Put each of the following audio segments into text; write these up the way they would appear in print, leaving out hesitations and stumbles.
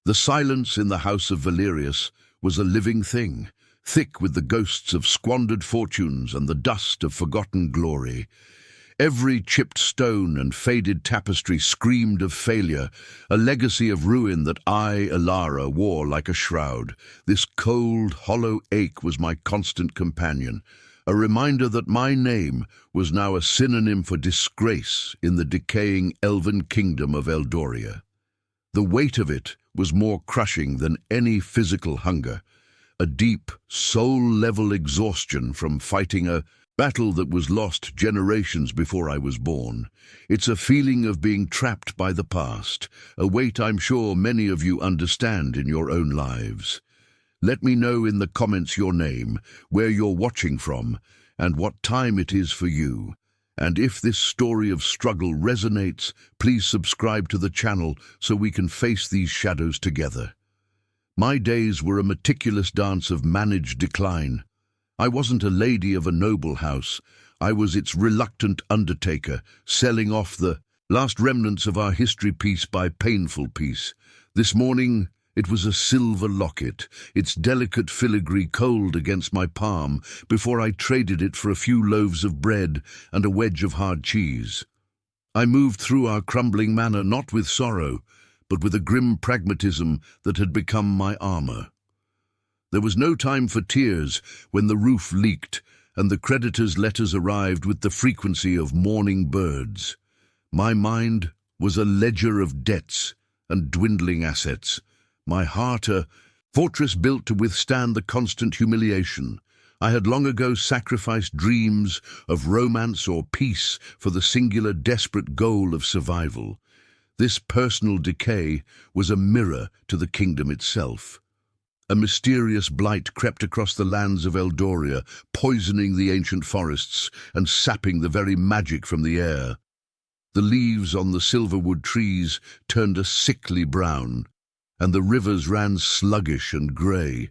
The silence in the house of Valerius was a living thing, thick with the ghosts of squandered fortunes and the dust of forgotten glory. Every chipped stone and faded tapestry screamed of failure, a legacy of ruin that I, Elara, wore like a shroud. This cold, hollow ache was my constant companion, a reminder that my name was now a synonym for disgrace in the decaying elven kingdom of Eldoria. The weight of it was more crushing than any physical hunger, a deep, soul-level exhaustion from fighting a battle that was lost generations before I was born. It's a feeling of being trapped by the past, a weight I'm sure many of you understand in your own lives. Let me know in the comments your name, where you're watching from, and what time it is for you. And if this story of struggle resonates, please subscribe to the channel so we can face these shadows together. My days were a meticulous dance of managed decline. I wasn't a lady of a noble house. I was its reluctant undertaker, selling off the last remnants of our history piece by painful piece. This morning, it was a silver locket, its delicate filigree cold against my palm before I traded it for a few loaves of bread and a wedge of hard cheese. I moved through our crumbling manor not with sorrow, but with a grim pragmatism that had become my armor. There was no time for tears when the roof leaked and the creditors' letters arrived with the frequency of mourning birds. My mind was a ledger of debts and dwindling assets, my heart a fortress built to withstand the constant humiliation. I had long ago sacrificed dreams of romance or peace for the singular desperate goal of survival. This personal decay was a mirror to the kingdom itself. A mysterious blight crept across the lands of Eldoria, poisoning the ancient forests and sapping the very magic from the air. The leaves on the silverwood trees turned a sickly brown, and the rivers ran sluggish and grey.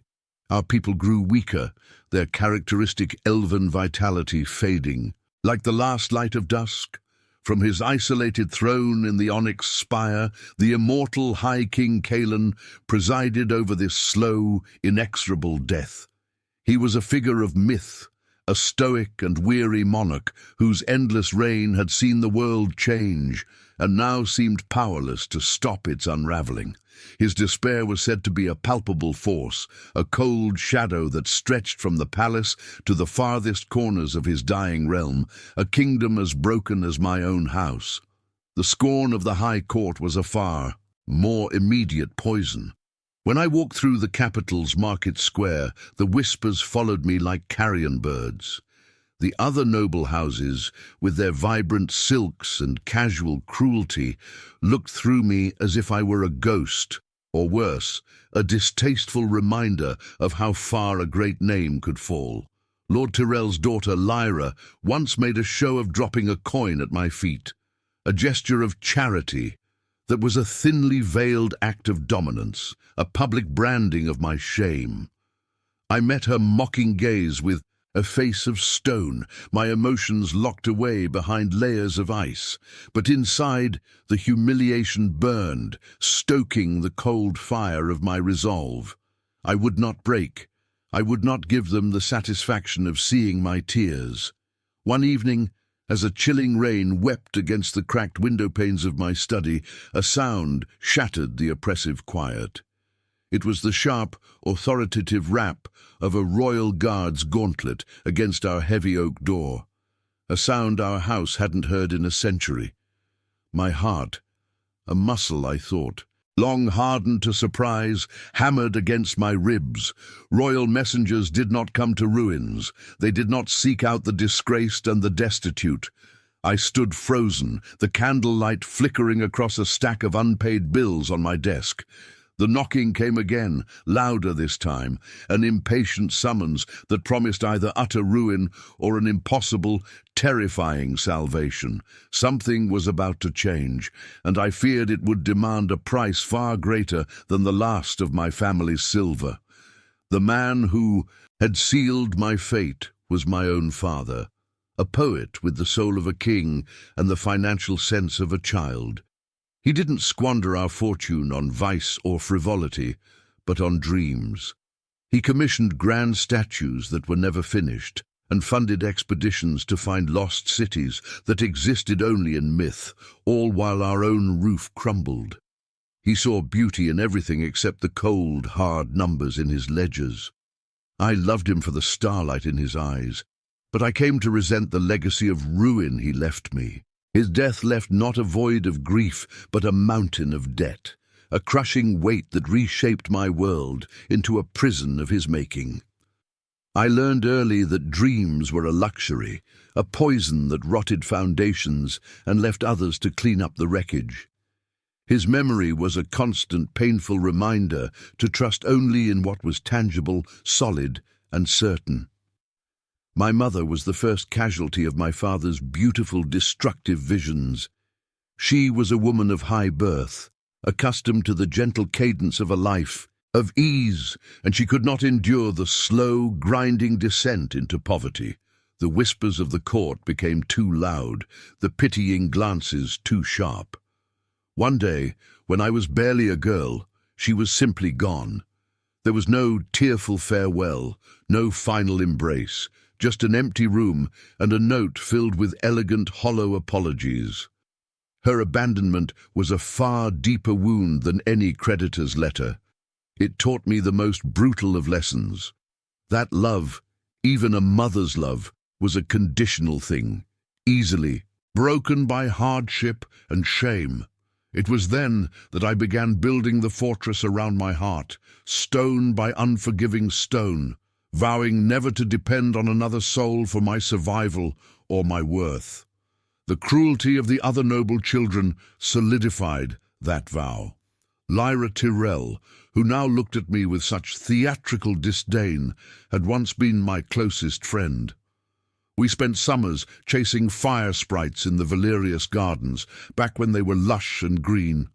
Our people grew weaker, their characteristic elven vitality fading. Like the last light of dusk, from his isolated throne in the onyx spire, the immortal High King Cailan presided over this slow, inexorable death. He was a figure of myth, a stoic and weary monarch whose endless reign had seen the world change and now seemed powerless to stop its unraveling. His despair was said to be a palpable force, a cold shadow that stretched from the palace to the farthest corners of his dying realm, a kingdom as broken as my own house. The scorn of the High Court was a far more immediate poison. When I walked through the capital's market square, the whispers followed me like carrion birds. The other noble houses, with their vibrant silks and casual cruelty, looked through me as if I were a ghost, or worse, a distasteful reminder of how far a great name could fall. Lord Tyrell's daughter Lyra once made a show of dropping a coin at my feet, a gesture of charity that was a thinly veiled act of dominance, a public branding of my shame. I met her mocking gaze with a face of stone, my emotions locked away behind layers of ice, but inside the humiliation burned, stoking the cold fire of my resolve. I would not break. I would not give them the satisfaction of seeing my tears. One evening, as a chilling rain wept against the cracked window panes of my study, a sound shattered the oppressive quiet. It was the sharp, authoritative rap of a royal guard's gauntlet against our heavy oak door, a sound our house hadn't heard in a century. My heart, a muscle I thought, long hardened to surprise, hammered against my ribs. Royal messengers did not come to ruins. They did not seek out the disgraced and the destitute. I stood frozen, the candlelight flickering across a stack of unpaid bills on my desk. The knocking came again, louder this time, an impatient summons that promised either utter ruin or an impossible, terrifying salvation. Something was about to change, and I feared it would demand a price far greater than the last of my family's silver. The man who had sealed my fate was my own father, a poet with the soul of a king and the financial sense of a child. He didn't squander our fortune on vice or frivolity, but on dreams. He commissioned grand statues that were never finished, and funded expeditions to find lost cities that existed only in myth, all while our own roof crumbled. He saw beauty in everything except the cold, hard numbers in his ledgers. I loved him for the starlight in his eyes, but I came to resent the legacy of ruin he left me. His death left not a void of grief, but a mountain of debt, a crushing weight that reshaped my world into a prison of his making. I learned early that dreams were a luxury, a poison that rotted foundations and left others to clean up the wreckage. His memory was a constant, painful reminder to trust only in what was tangible, solid, and certain. My mother was the first casualty of my father's beautiful, destructive visions. She was a woman of high birth, accustomed to the gentle cadence of a life of ease, and she could not endure the slow, grinding descent into poverty. The whispers of the court became too loud, the pitying glances too sharp. One day, when I was barely a girl, she was simply gone. There was no tearful farewell, no final embrace, just an empty room and a note filled with elegant, hollow apologies. Her abandonment was a far deeper wound than any creditor's letter. It taught me the most brutal of lessons. That love, even a mother's love, was a conditional thing, easily broken by hardship and shame. It was then that I began building the fortress around my heart, stone by unforgiving stone, vowing never to depend on another soul for my survival or my worth. The cruelty of the other noble children solidified that vow. Lyra Tyrrell, who now looked at me with such theatrical disdain, had once been my closest friend. We spent summers chasing fire sprites in the Valerius Gardens, back when they were lush and green.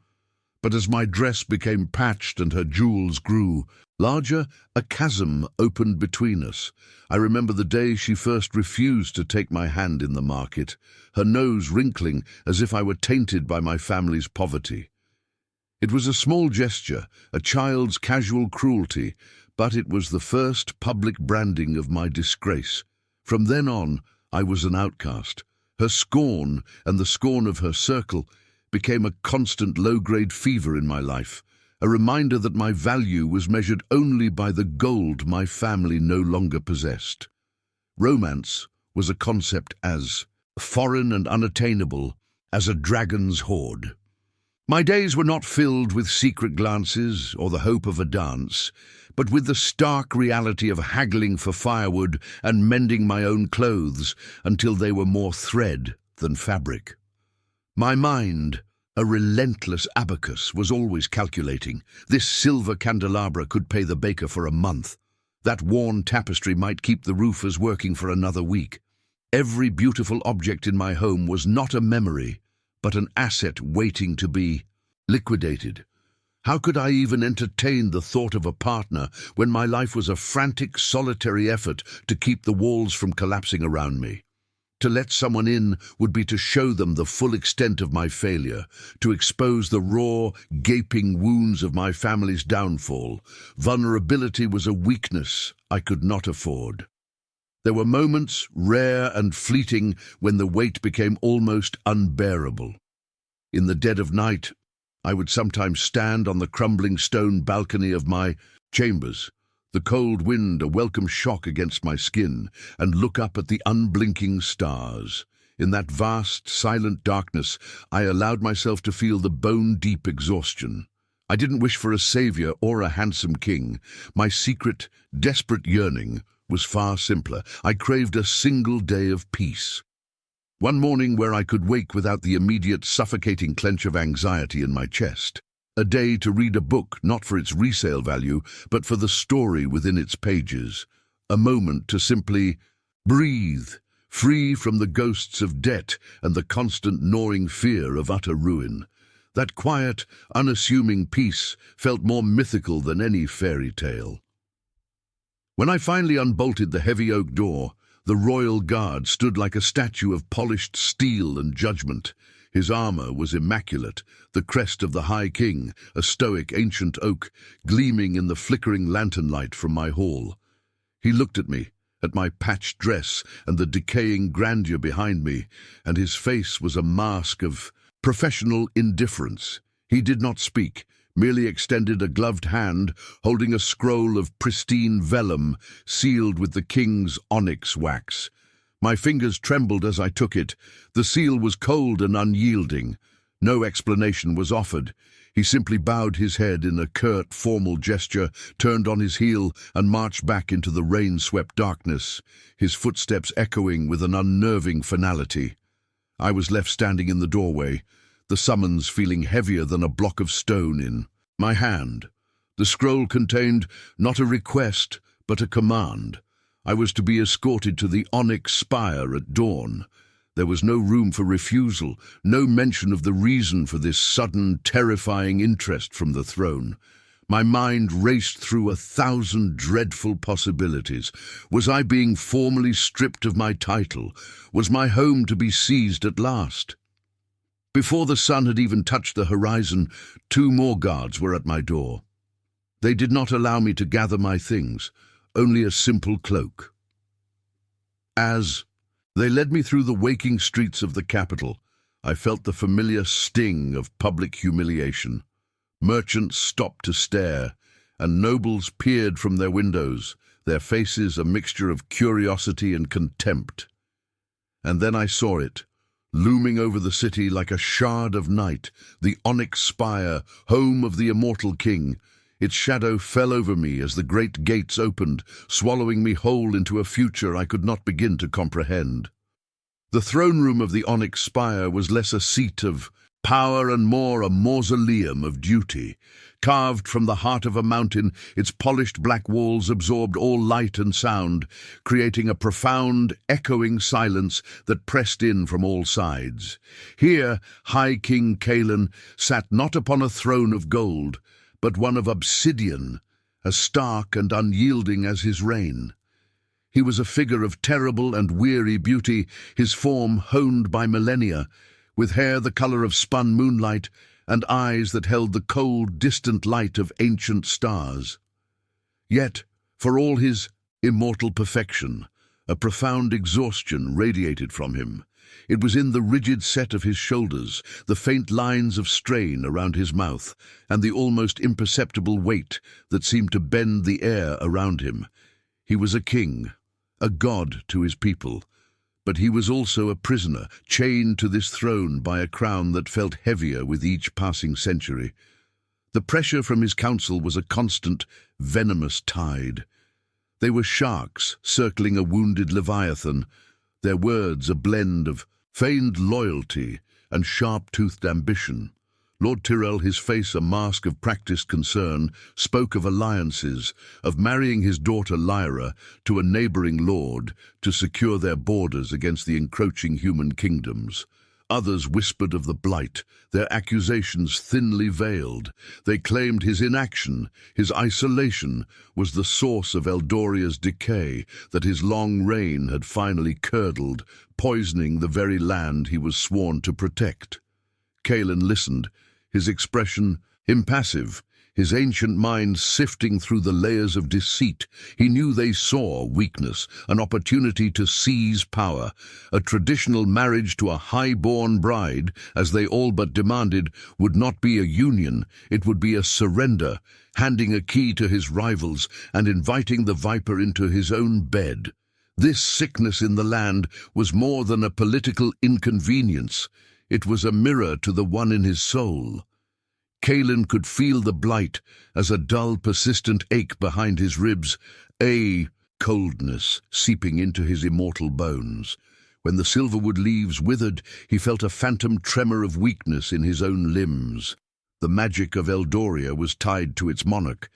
But as my dress became patched and her jewels grew larger, a chasm opened between us. I remember the day she first refused to take my hand in the market, her nose wrinkling as if I were tainted by my family's poverty. It was a small gesture, a child's casual cruelty, but it was the first public branding of my disgrace. From then on, I was an outcast. Her scorn, and the scorn of her circle, became a constant low-grade fever in my life, a reminder that my value was measured only by the gold my family no longer possessed. Romance was a concept as foreign and unattainable as a dragon's hoard. My days were not filled with secret glances or the hope of a dance, but with the stark reality of haggling for firewood and mending my own clothes until they were more thread than fabric. My mind, a relentless abacus, was always calculating. This silver candelabra could pay the baker for a month. That worn tapestry might keep the roofers working for another week. Every beautiful object in my home was not a memory, but an asset waiting to be liquidated. How could I even entertain the thought of a partner when my life was a frantic, solitary effort to keep the walls from collapsing around me? To let someone in would be to show them the full extent of my failure, to expose the raw, gaping wounds of my family's downfall. Vulnerability was a weakness I could not afford. There were moments, rare and fleeting, when the weight became almost unbearable. In the dead of night, I would sometimes stand on the crumbling stone balcony of my chambers, the cold wind a welcome shock against my skin, and look up at the unblinking stars. In that vast, silent darkness, I allowed myself to feel the bone-deep exhaustion. I didn't wish for a savior or a handsome king. My secret, desperate yearning was far simpler. I craved a single day of peace. One morning where I could wake without the immediate suffocating clench of anxiety in my chest. A day to read a book not for its resale value, but for the story within its pages. A moment to simply breathe, free from the ghosts of debt and the constant gnawing fear of utter ruin. That quiet, unassuming peace felt more mythical than any fairy tale. When I finally unbolted the heavy oak door, the royal guard stood like a statue of polished steel and judgment. His armor was immaculate, the crest of the High King, a stoic ancient oak, gleaming in the flickering lantern light from my hall. He looked at me, at my patched dress and the decaying grandeur behind me, and his face was a mask of professional indifference. He did not speak, merely extended a gloved hand, holding a scroll of pristine vellum sealed with the king's onyx wax. My fingers trembled as I took it. The seal was cold and unyielding. No explanation was offered. He simply bowed his head in a curt, formal gesture, turned on his heel, and marched back into the rain-swept darkness, his footsteps echoing with an unnerving finality. I was left standing in the doorway, the summons feeling heavier than a block of stone in my hand. The scroll contained not a request, but a command. I was to be escorted to the Onyx Spire at dawn. There was no room for refusal, no mention of the reason for this sudden, terrifying interest from the throne. My mind raced through 1,000 dreadful possibilities. Was I being formally stripped of my title? Was my home to be seized at last? Before the sun had even touched the horizon, 2 more guards were at my door. They did not allow me to gather my things, only a simple cloak. As they led me through the waking streets of the capital, I felt the familiar sting of public humiliation. Merchants stopped to stare, and nobles peered from their windows, their faces a mixture of curiosity and contempt. And then I saw it, looming over the city like a shard of night, the Onyx Spire, home of the immortal king. Its shadow fell over me as the great gates opened, swallowing me whole into a future I could not begin to comprehend. The throne room of the Onyx Spire was less a seat of power and more a mausoleum of duty. Carved from the heart of a mountain, its polished black walls absorbed all light and sound, creating a profound, echoing silence that pressed in from all sides. Here, High King Cailan sat not upon a throne of gold, but one of obsidian, as stark and unyielding as his reign. He was a figure of terrible and weary beauty, his form honed by millennia, with hair the color of spun moonlight and eyes that held the cold, distant light of ancient stars. Yet, for all his immortal perfection, a profound exhaustion radiated from him. It was in the rigid set of his shoulders, the faint lines of strain around his mouth, and the almost imperceptible weight that seemed to bend the air around him. He was a king, a god to his people, but he was also a prisoner, chained to this throne by a crown that felt heavier with each passing century. The pressure from his council was a constant, venomous tide. They were sharks circling a wounded leviathan, their words a blend of feigned loyalty and sharp-toothed ambition. Lord Tyrell, his face a mask of practiced concern, spoke of alliances, of marrying his daughter Lyra to a neighboring lord to secure their borders against the encroaching human kingdoms. Others whispered of the blight, their accusations thinly veiled. They claimed his inaction, his isolation, was the source of Eldoria's decay, that his long reign had finally curdled, poisoning the very land he was sworn to protect. Cailan listened, his expression impassive, his ancient mind sifting through the layers of deceit. He knew they saw weakness, an opportunity to seize power. A traditional marriage to a high-born bride, as they all but demanded, would not be a union, it would be a surrender, handing a key to his rivals and inviting the viper into his own bed. This sickness in the land was more than a political inconvenience. It was a mirror to the one in his soul. Cailan could feel the blight as a dull, persistent ache behind his ribs, a coldness seeping into his immortal bones. When the silverwood leaves withered, he felt a phantom tremor of weakness in his own limbs. The magic of Eldoria was tied to its monarch,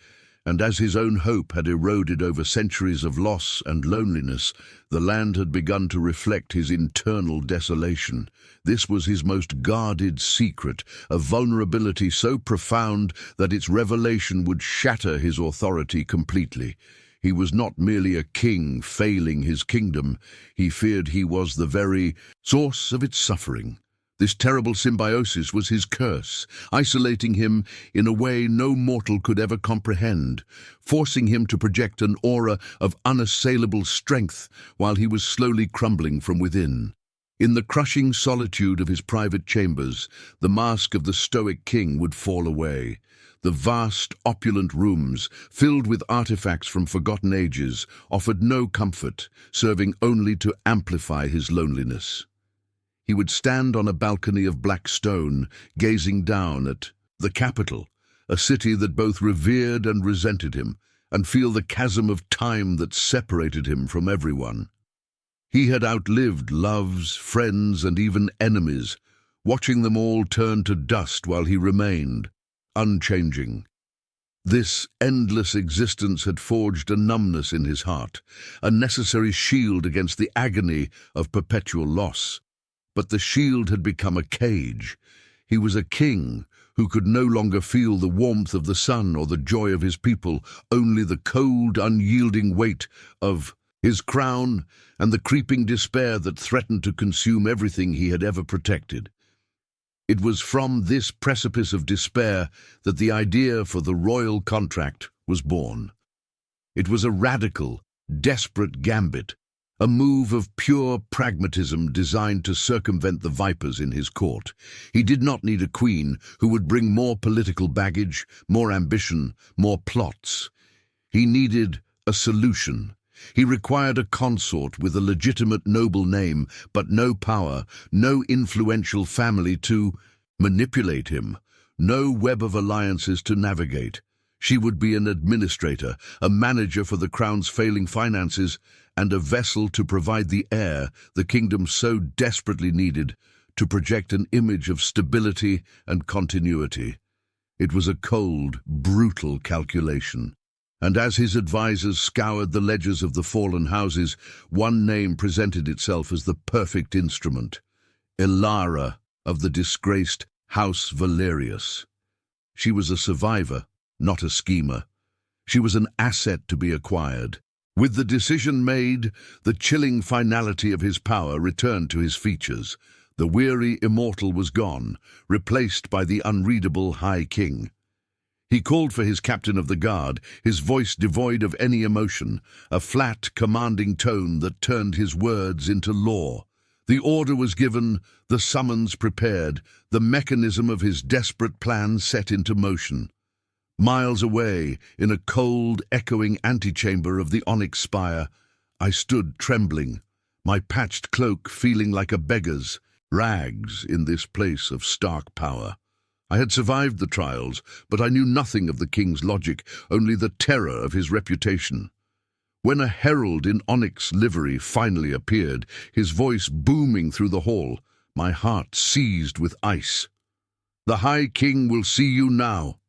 and as his own hope had eroded over centuries of loss and loneliness, the land had begun to reflect his internal desolation. This was his most guarded secret, a vulnerability so profound that its revelation would shatter his authority completely. He was not merely a king failing his kingdom, he feared he was the very source of its suffering. This terrible symbiosis was his curse, isolating him in a way no mortal could ever comprehend, forcing him to project an aura of unassailable strength while he was slowly crumbling from within. In the crushing solitude of his private chambers, the mask of the stoic king would fall away. The vast, opulent rooms, filled with artifacts from forgotten ages, offered no comfort, serving only to amplify his loneliness. He would stand on a balcony of black stone, gazing down at the capital, a city that both revered and resented him, and feel the chasm of time that separated him from everyone. He had outlived loves, friends, and even enemies, watching them all turn to dust while he remained, unchanging. This endless existence had forged a numbness in his heart, a necessary shield against the agony of perpetual loss. But the shield had become a cage. He was a king who could no longer feel the warmth of the sun or the joy of his people, only the cold, unyielding weight of his crown and the creeping despair that threatened to consume everything he had ever protected. It was from this precipice of despair that the idea for the royal contract was born. It was a radical, desperate gambit, a move of pure pragmatism designed to circumvent the vipers in his court. He did not need a queen who would bring more political baggage, more ambition, more plots. He needed a solution. He required a consort with a legitimate noble name, but no power, no influential family to manipulate him, no web of alliances to navigate. She would be an administrator, a manager for the crown's failing finances, and a vessel to provide the heir the kingdom so desperately needed, to project an image of stability and continuity. It was a cold, brutal calculation. And as his advisors scoured the ledgers of the fallen houses, one name presented itself as the perfect instrument: Elara of the disgraced House Valerius. She was a survivor, not a schemer. She was an asset to be acquired. With the decision made, the chilling finality of his power returned to his features. The weary immortal was gone, replaced by the unreadable High King. He called for his captain of the guard, his voice devoid of any emotion, a flat, commanding tone that turned his words into law. The order was given, the summons prepared, the mechanism of his desperate plan set into motion. Miles away, in a cold, echoing antechamber of the onyx spire, I stood trembling, my patched cloak feeling like a beggar's, rags in this place of stark power. I had survived the trials, but I knew nothing of the king's logic, only the terror of his reputation. When a herald in onyx livery finally appeared, his voice booming through the hall, my heart seized with ice. "The High King will see you now."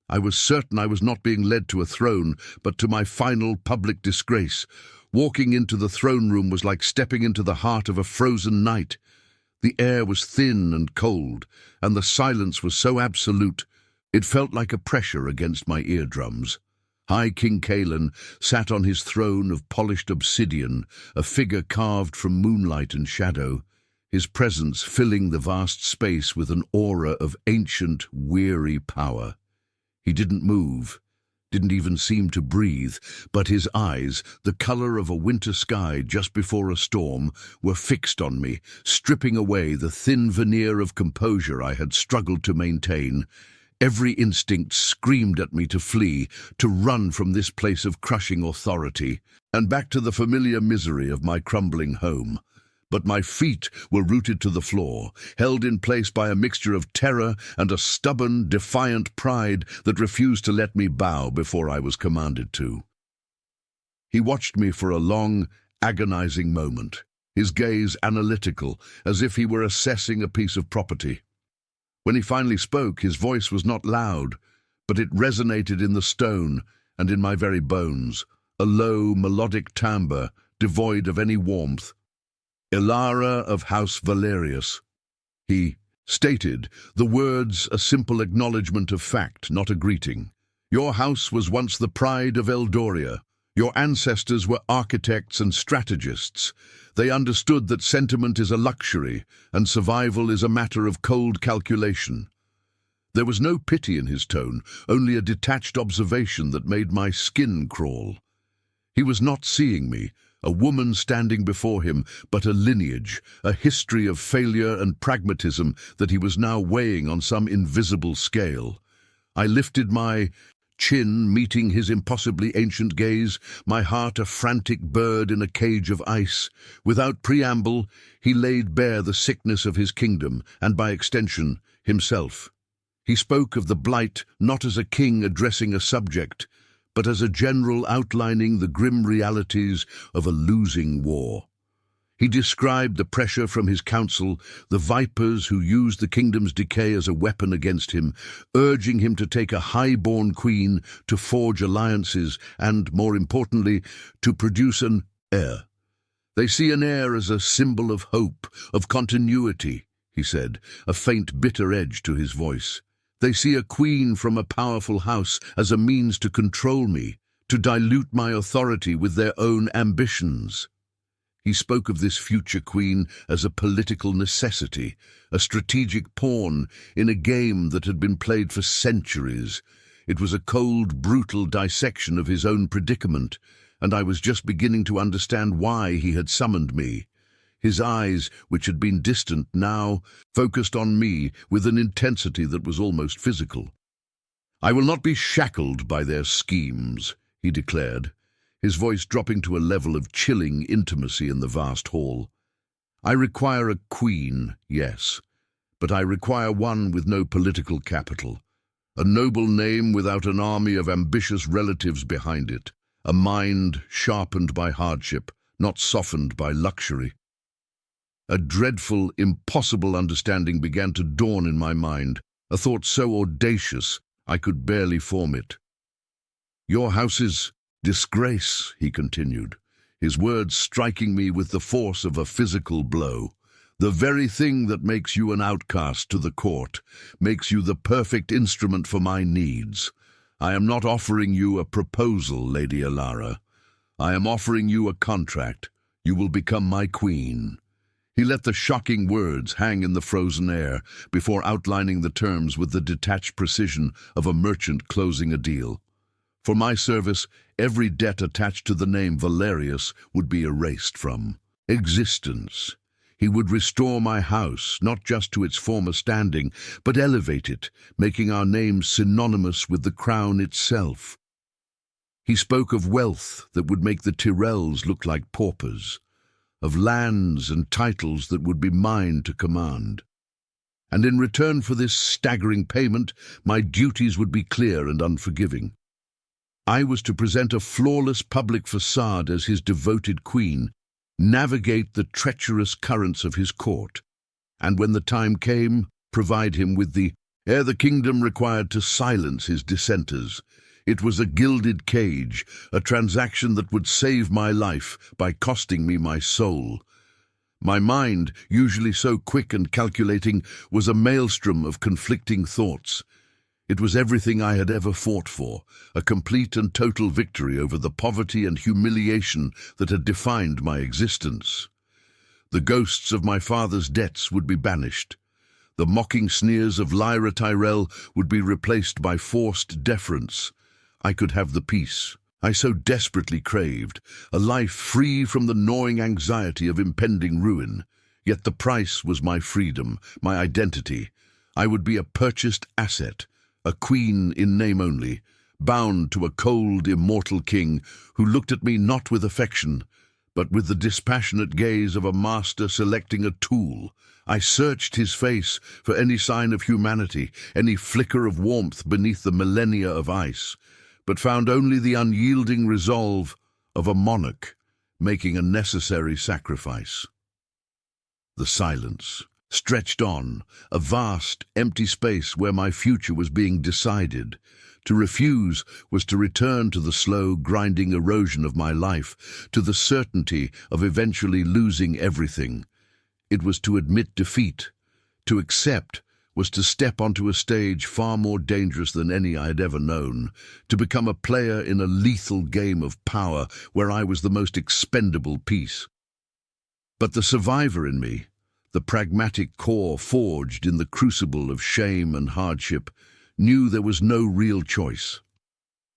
I was certain I was not being led to a throne, but to my final public disgrace. Walking into the throne room was like stepping into the heart of a frozen night. The air was thin and cold, and the silence was so absolute, it felt like a pressure against my eardrums. High King Cailan sat on his throne of polished obsidian, a figure carved from moonlight and shadow, his presence filling the vast space with an aura of ancient, weary power. He didn't move, didn't even seem to breathe, but his eyes, the color of a winter sky just before a storm, were fixed on me, stripping away the thin veneer of composure I had struggled to maintain. Every instinct screamed at me to flee, to run from this place of crushing authority, and back to the familiar misery of my crumbling home. But my feet were rooted to the floor, held in place by a mixture of terror and a stubborn, defiant pride that refused to let me bow before I was commanded to. He watched me for a long, agonizing moment, his gaze analytical, as if he were assessing a piece of property. When he finally spoke, his voice was not loud, but it resonated in the stone and in my very bones, a low, melodic timbre, devoid of any warmth. "Elara of House Valerius," he stated, the words a simple acknowledgement of fact, not a greeting. "Your house was once the pride of Eldoria. Your ancestors were architects and strategists. They understood that sentiment is a luxury and survival is a matter of cold calculation. There was no pity in his tone, only a detached observation that made my skin crawl. He was not seeing me, a woman standing before him, but a lineage, a history of failure and pragmatism that he was now weighing on some invisible scale. I lifted my chin, meeting his impossibly ancient gaze, my heart a frantic bird in a cage of ice. Without preamble, he laid bare the sickness of his kingdom, and by extension, himself. He spoke of the blight not as a king addressing a subject, but as a general outlining the grim realities of a losing war. He described the pressure from his council, the vipers who used the kingdom's decay as a weapon against him, urging him to take a high-born queen, to forge alliances, and, more importantly, to produce an heir. They see an heir as a symbol of hope, of continuity, he said, a faint bitter edge to his voice. They see a queen from a powerful house as a means to control me, to dilute my authority with their own ambitions. He spoke of this future queen as a political necessity, a strategic pawn in a game that had been played for centuries. It was a cold, brutal dissection of his own predicament, and I was just beginning to understand why he had summoned me. His eyes, which had been distant, now focused on me with an intensity that was almost physical. "I will not be shackled by their schemes," he declared, his voice dropping to a level of chilling intimacy in the vast hall. "I require a queen, yes, but I require one with no political capital, a noble name without an army of ambitious relatives behind it, a mind sharpened by hardship, not softened by luxury." A dreadful, impossible understanding began to dawn in my mind, a thought so audacious I could barely form it. "Your house's disgrace," he continued, his words striking me with the force of a physical blow. "The very thing that makes you an outcast to the court, makes you the perfect instrument for my needs. I am not offering you a proposal, Lady Alara. I am offering you a contract. You will become my queen." He let the shocking words hang in the frozen air before outlining the terms with the detached precision of a merchant closing a deal. For my service, every debt attached to the name Valerius would be erased from existence. He would restore my house, not just to its former standing, but elevate it, making our name synonymous with the crown itself. He spoke of wealth that would make the Tyrells look like paupers, of lands and titles that would be mine to command. And in return for this staggering payment, my duties would be clear and unforgiving. I was to present a flawless public facade as his devoted queen, navigate the treacherous currents of his court, and when the time came, provide him with the heir the kingdom required to silence his dissenters. It was a gilded cage, a transaction that would save my life by costing me my soul. My mind, usually so quick and calculating, was a maelstrom of conflicting thoughts. It was everything I had ever fought for, a complete and total victory over the poverty and humiliation that had defined my existence. The ghosts of my father's debts would be banished. The mocking sneers of Lyra Tyrell would be replaced by forced deference. I could have the peace I so desperately craved, a life free from the gnawing anxiety of impending ruin. Yet the price was my freedom, my identity. I would be a purchased asset, a queen in name only, bound to a cold, immortal king who looked at me not with affection, but with the dispassionate gaze of a master selecting a tool. I searched his face for any sign of humanity, any flicker of warmth beneath the millennia of ice, but found only the unyielding resolve of a monarch making a necessary sacrifice. The silence stretched on, a vast, empty space where my future was being decided. To refuse was to return to the slow, grinding erosion of my life, to the certainty of eventually losing everything. It was to admit defeat. To accept was to step onto a stage far more dangerous than any I had ever known, to become a player in a lethal game of power where I was the most expendable piece. But the survivor in me, the pragmatic core forged in the crucible of shame and hardship, knew there was no real choice.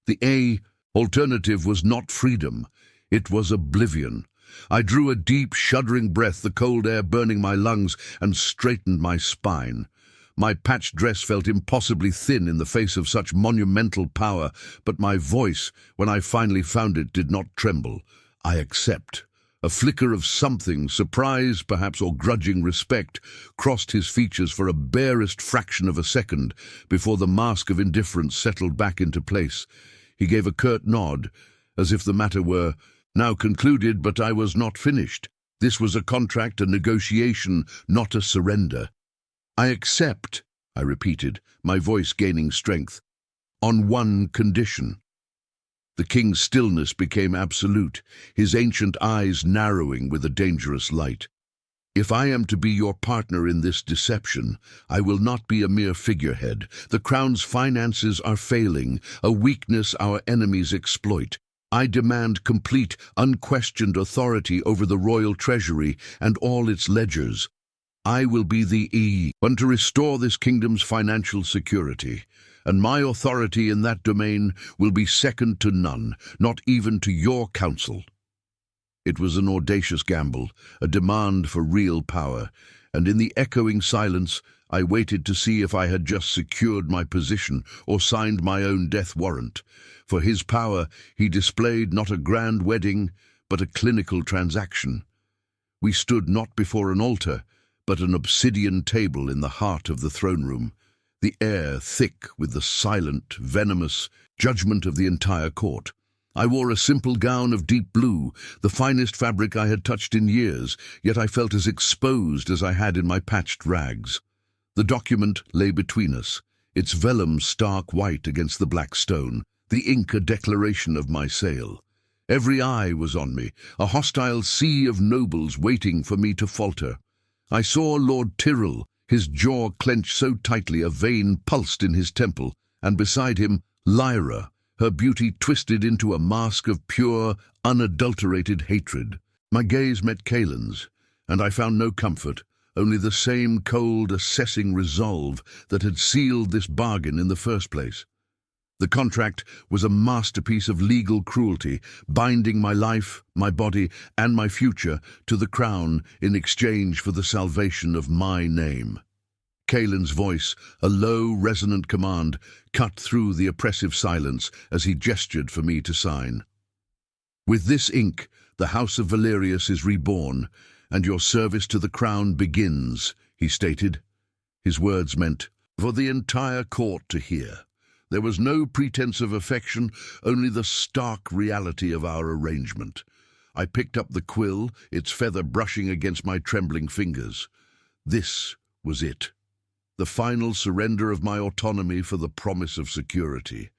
The alternative was not freedom, it was oblivion. I drew a deep, shuddering breath, the cold air burning my lungs, and straightened my spine. My patched dress felt impossibly thin in the face of such monumental power, but my voice, when I finally found it, did not tremble. I accept. A flicker of something, surprise perhaps or grudging respect, crossed his features for a barest fraction of a second before the mask of indifference settled back into place. He gave a curt nod, as if the matter were now concluded, but I was not finished. This was a contract, a negotiation, not a surrender. I accept, I repeated, my voice gaining strength, on one condition. The king's stillness became absolute, his ancient eyes narrowing with a dangerous light. If I am to be your partner in this deception, I will not be a mere figurehead. The crown's finances are failing, a weakness our enemies exploit. I demand complete, unquestioned authority over the royal treasury and all its ledgers. I will be the one to restore this kingdom's financial security, and my authority in that domain will be second to none, not even to your council. It was an audacious gamble, a demand for real power, and in the echoing silence I waited to see if I had just secured my position or signed my own death warrant. For his power he displayed not a grand wedding, but a clinical transaction. We stood not before an altar, but an obsidian table in the heart of the throne room, the air thick with the silent, venomous judgment of the entire court. I wore a simple gown of deep blue, the finest fabric I had touched in years, yet I felt as exposed as I had in my patched rags. The document lay between us, its vellum stark white against the black stone, the ink a declaration of my sale. Every eye was on me, a hostile sea of nobles waiting for me to falter. I saw Lord Tyrrell, his jaw clenched so tightly a vein pulsed in his temple, and beside him Lyra, her beauty twisted into a mask of pure, unadulterated hatred. My gaze met Kaelin's, and I found no comfort, only the same cold, assessing resolve that had sealed this bargain in the first place. The contract was a masterpiece of legal cruelty, binding my life, my body, and my future to the crown in exchange for the salvation of my name. Kaelin's voice, a low, resonant command, cut through the oppressive silence as he gestured for me to sign. With this ink, the House of Valerius is reborn, and your service to the crown begins, he stated. His words meant for the entire court to hear. There was no pretense of affection, only the stark reality of our arrangement. I picked up the quill, its feather brushing against my trembling fingers. This was it. The final surrender of my autonomy for the promise of security.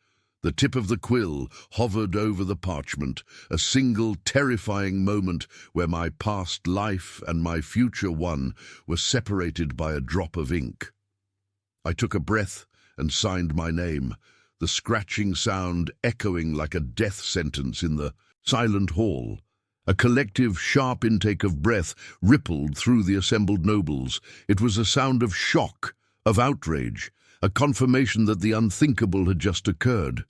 The tip of the quill hovered over the parchment, a single terrifying moment where my past life and my future one were separated by a drop of ink. I took a breath and signed my name, the scratching sound echoing like a death sentence in the silent hall. A collective, sharp intake of breath rippled through the assembled nobles. It was a sound of shock, of outrage, a confirmation that the unthinkable had just occurred.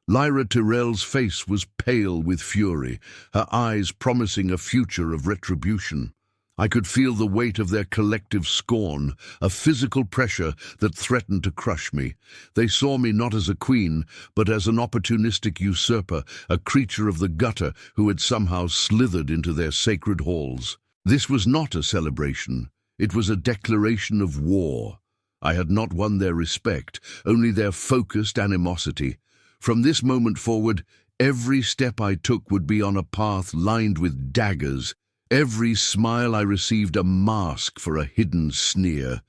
Lyra Tyrell's face was pale with fury, her eyes promising a future of retribution. I could feel the weight of their collective scorn, a physical pressure that threatened to crush me. They saw me not as a queen, but as an opportunistic usurper, a creature of the gutter who had somehow slithered into their sacred halls. This was not a celebration. It was a declaration of war. I had not won their respect, only their focused animosity. From this moment forward, every step I took would be on a path lined with daggers. Every smile I received a mask for a hidden sneer.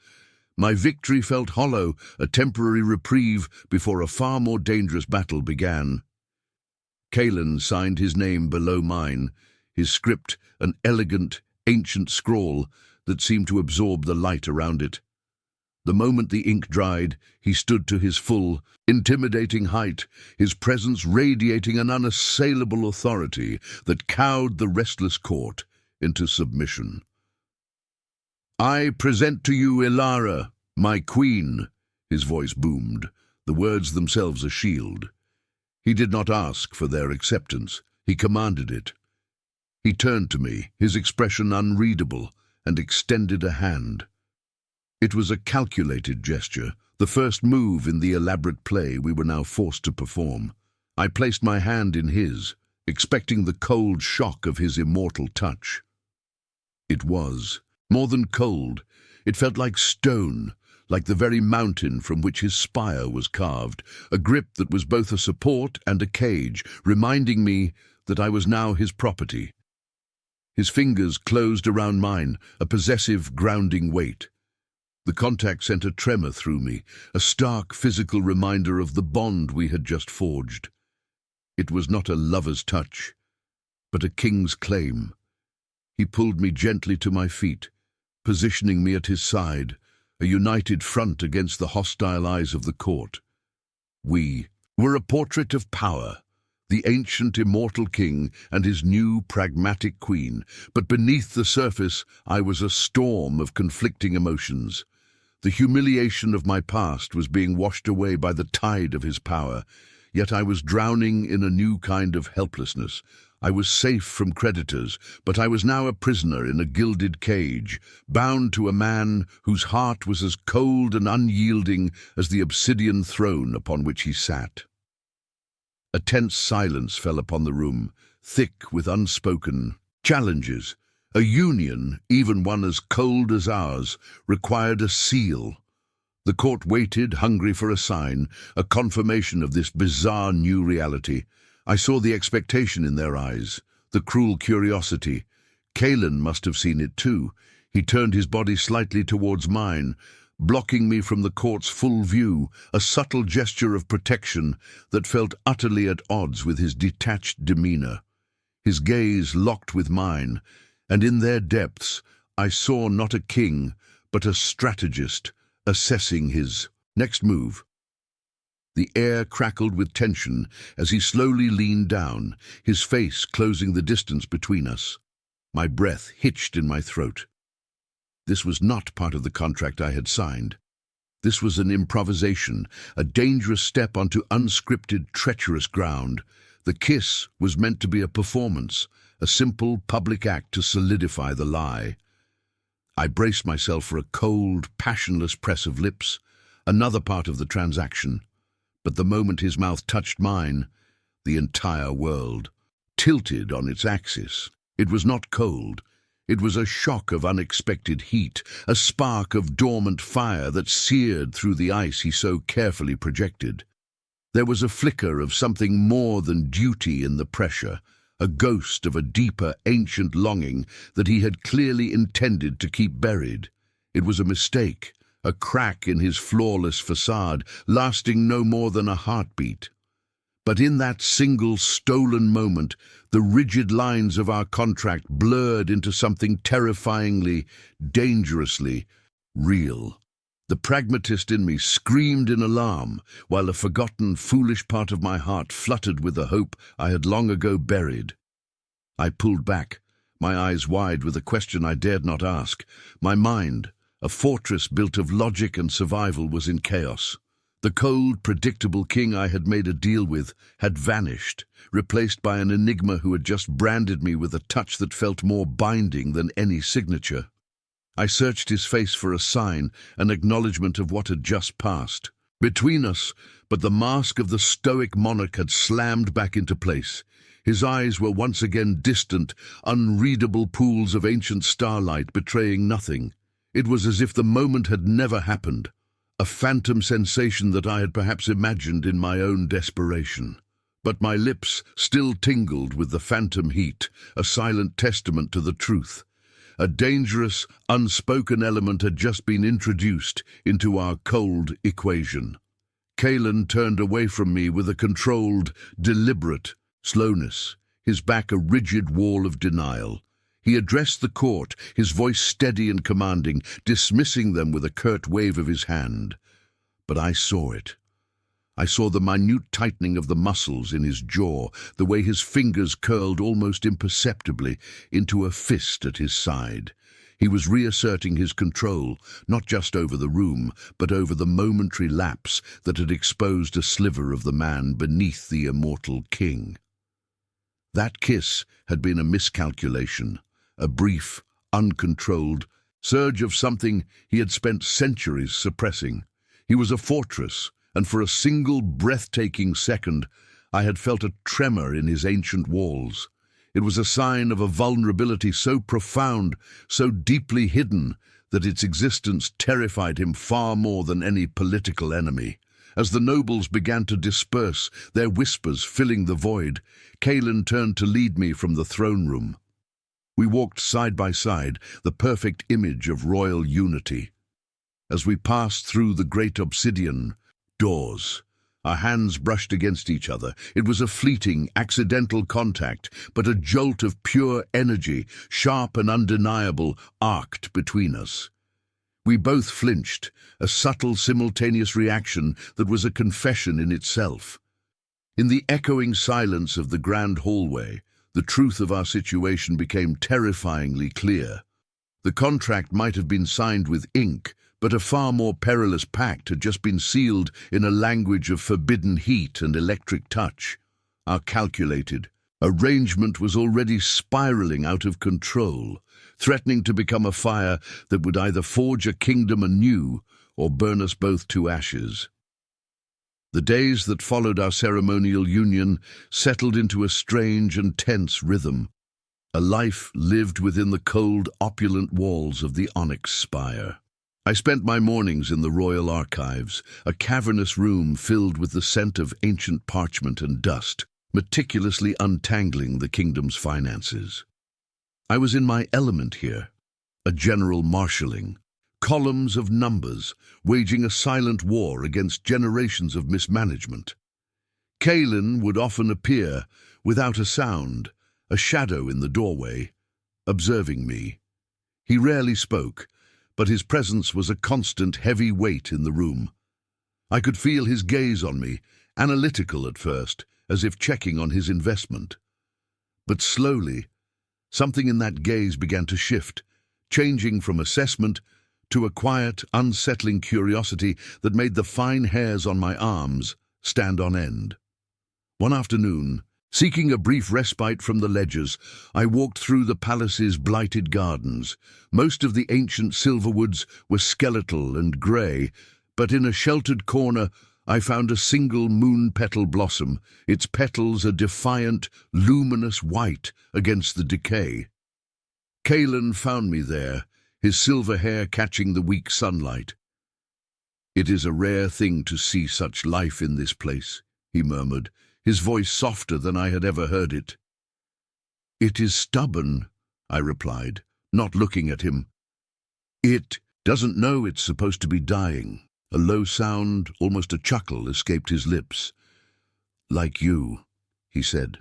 My victory felt hollow, a temporary reprieve before a far more dangerous battle began. Kaelin signed his name below mine, his script an elegant, ancient scrawl that seemed to absorb the light around it. The moment the ink dried, he stood to his full, intimidating height, his presence radiating an unassailable authority that cowed the restless court into submission. "I present to you Ilara, my queen," his voice boomed, the words themselves a shield. He did not ask for their acceptance, he commanded it. He turned to me, his expression unreadable, and extended a hand. It was a calculated gesture, the first move in the elaborate play we were now forced to perform. I placed my hand in his, expecting the cold shock of his immortal touch. It was more than cold. It felt like stone, like the very mountain from which his spire was carved, a grip that was both a support and a cage, reminding me that I was now his property. His fingers closed around mine, a possessive, grounding weight. The contact sent a tremor through me, a stark physical reminder of the bond we had just forged. It was not a lover's touch, but a king's claim. He pulled me gently to my feet, positioning me at his side, a united front against the hostile eyes of the court. We were a portrait of power, the ancient immortal king and his new pragmatic queen, but beneath the surface I was a storm of conflicting emotions. The humiliation of my past was being washed away by the tide of his power, yet I was drowning in a new kind of helplessness. I was safe from creditors, but I was now a prisoner in a gilded cage, bound to a man whose heart was as cold and unyielding as the obsidian throne upon which he sat. A tense silence fell upon the room, thick with unspoken challenges. A union, even one as cold as ours, required a seal. The court waited, hungry for a sign, a confirmation of this bizarre new reality. I saw the expectation in their eyes, the cruel curiosity. Kalen must have seen it too. He turned his body slightly towards mine, blocking me from the court's full view, a subtle gesture of protection that felt utterly at odds with his detached demeanor. His gaze locked with mine, and in their depths I saw not a king, but a strategist, assessing his next move. The air crackled with tension as he slowly leaned down, his face closing the distance between us. My breath hitched in my throat. This was not part of the contract I had signed. This was an improvisation, a dangerous step onto unscripted, treacherous ground. The kiss was meant to be a performance, a simple public act to solidify the lie. I braced myself for a cold, passionless press of lips, another part of the transaction. But the moment his mouth touched mine, the entire world tilted on its axis. It was not cold. It was a shock of unexpected heat, a spark of dormant fire that seared through the ice he so carefully projected. There was a flicker of something more than duty in the pressure, a ghost of a deeper, ancient longing that he had clearly intended to keep buried. It was a mistake, a crack in his flawless facade, lasting no more than a heartbeat. But in that single stolen moment, the rigid lines of our contract blurred into something terrifyingly, dangerously real. The pragmatist in me screamed in alarm, while a forgotten, foolish part of my heart fluttered with a hope I had long ago buried. I pulled back, my eyes wide with a question I dared not ask. My mind, a fortress built of logic and survival, was in chaos. The cold, predictable king I had made a deal with had vanished, replaced by an enigma who had just branded me with a touch that felt more binding than any signature. I searched his face for a sign, an acknowledgement of what had just passed between us, but the mask of the stoic monarch had slammed back into place. His eyes were once again distant, unreadable pools of ancient starlight betraying nothing. It was as if the moment had never happened, a phantom sensation that I had perhaps imagined in my own desperation. But my lips still tingled with the phantom heat, a silent testament to the truth. A dangerous, unspoken element had just been introduced into our cold equation. Kalen turned away from me with a controlled, deliberate slowness, his back a rigid wall of denial. He addressed the court, his voice steady and commanding, dismissing them with a curt wave of his hand. But I saw it. I saw the minute tightening of the muscles in his jaw, the way his fingers curled almost imperceptibly into a fist at his side. He was reasserting his control, not just over the room, but over the momentary lapse that had exposed a sliver of the man beneath the immortal king. That kiss had been a miscalculation, a brief, uncontrolled surge of something he had spent centuries suppressing. He was a fortress, and for a single breathtaking second, I had felt a tremor in his ancient walls. It was a sign of a vulnerability so profound, so deeply hidden, that its existence terrified him far more than any political enemy. As the nobles began to disperse, their whispers filling the void, Kaelin turned to lead me from the throne room. We walked side by side, the perfect image of royal unity. As we passed through the great obsidian doors, our hands brushed against each other. It was a fleeting, accidental contact, but a jolt of pure energy, sharp and undeniable, arced between us. We both flinched, a subtle, simultaneous reaction that was a confession in itself. In the echoing silence of the grand hallway, the truth of our situation became terrifyingly clear. The contract might have been signed with ink, but a far more perilous pact had just been sealed in a language of forbidden heat and electric touch. Our calculated arrangement was already spiraling out of control, threatening to become a fire that would either forge a kingdom anew or burn us both to ashes. The days that followed our ceremonial union settled into a strange and tense rhythm, a life lived within the cold, opulent walls of the onyx spire. I spent my mornings in the royal archives, a cavernous room filled with the scent of ancient parchment and dust, meticulously untangling the kingdom's finances. I was in my element here, a general marshalling, columns of numbers, waging a silent war against generations of mismanagement. Kaelin would often appear, without a sound, a shadow in the doorway, observing me. He rarely spoke, but his presence was a constant heavy weight in the room. I could feel his gaze on me, analytical at first, as if checking on his investment. But slowly, something in that gaze began to shift, changing from assessment to a quiet, unsettling curiosity that made the fine hairs on my arms stand on end. One afternoon, seeking a brief respite from the ledgers, I walked through the palace's blighted gardens. Most of the ancient silverwoods were skeletal and grey, but in a sheltered corner I found a single moon-petal blossom, its petals a defiant, luminous white against the decay. Kaelin found me there, his silver hair catching the weak sunlight. "It is a rare thing to see such life in this place," he murmured, his voice softer than I had ever heard it. "It is stubborn," I replied, not looking at him. "It doesn't know it's supposed to be dying." A low sound, almost a chuckle, escaped his lips. "Like you," he said.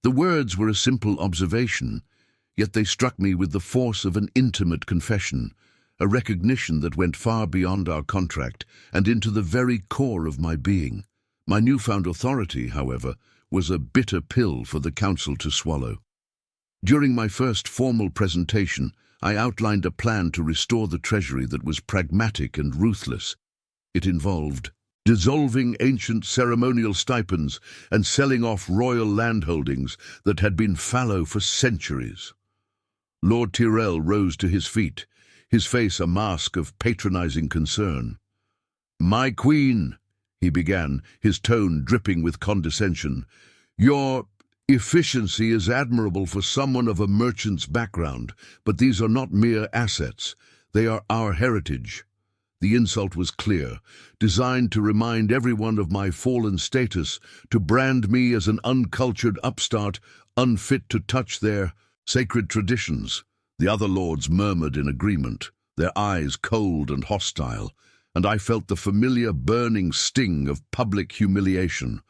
The words were a simple observation, yet they struck me with the force of an intimate confession, a recognition that went far beyond our contract and into the very core of my being. My newfound authority, however, was a bitter pill for the council to swallow. During my first formal presentation, I outlined a plan to restore the treasury that was pragmatic and ruthless. It involved dissolving ancient ceremonial stipends and selling off royal landholdings that had been fallow for centuries. Lord Tyrell rose to his feet, his face a mask of patronizing concern. "My queen," he began, his tone dripping with condescension, "your efficiency is admirable for someone of a merchant's background, but these are not mere assets. They are our heritage." The insult was clear, designed to remind everyone of my fallen status, to brand me as an uncultured upstart, unfit to touch their sacred traditions. The other lords murmured in agreement, their eyes cold and hostile, and I felt the familiar burning sting of public humiliation.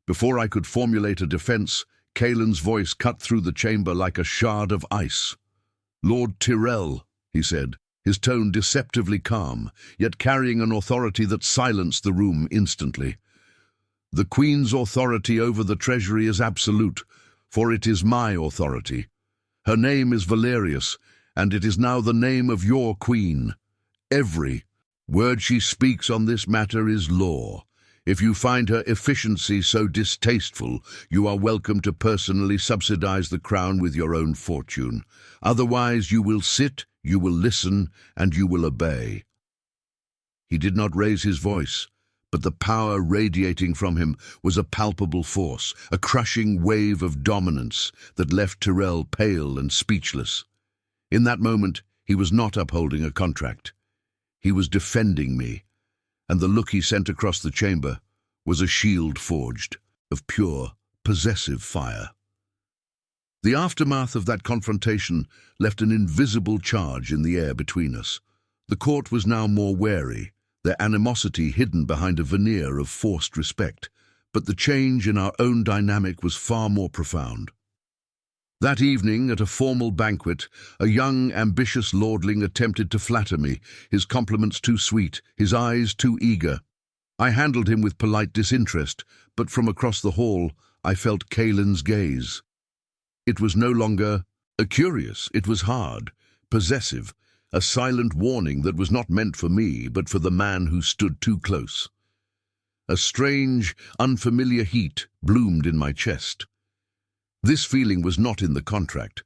Before I could formulate a defense, Kaelin's voice cut through the chamber like a shard of ice. "Lord Tyrell," he said, his tone deceptively calm, yet carrying an authority that silenced the room instantly. "The Queen's authority over the treasury is absolute, for it is my authority. Her name is Valerius, and it is now the name of your Queen. Every word she speaks on this matter is law. If you find her efficiency so distasteful, you are welcome to personally subsidize the crown with your own fortune. Otherwise, you will sit, you will listen, and you will obey." He did not raise his voice, but the power radiating from him was a palpable force, a crushing wave of dominance that left Tyrell pale and speechless. In that moment, he was not upholding a contract. He was defending me, and the look he sent across the chamber was a shield forged of pure, possessive fire. The aftermath of that confrontation left an invisible charge in the air between us. The court was now more wary, their animosity hidden behind a veneer of forced respect, but the change in our own dynamic was far more profound. That evening, at a formal banquet, a young, ambitious lordling attempted to flatter me, his compliments too sweet, his eyes too eager. I handled him with polite disinterest, but from across the hall I felt Kaelin's gaze. It was no longer curious, it was hard, possessive, a silent warning that was not meant for me, but for the man who stood too close. A strange, unfamiliar heat bloomed in my chest. This feeling was not in the contract.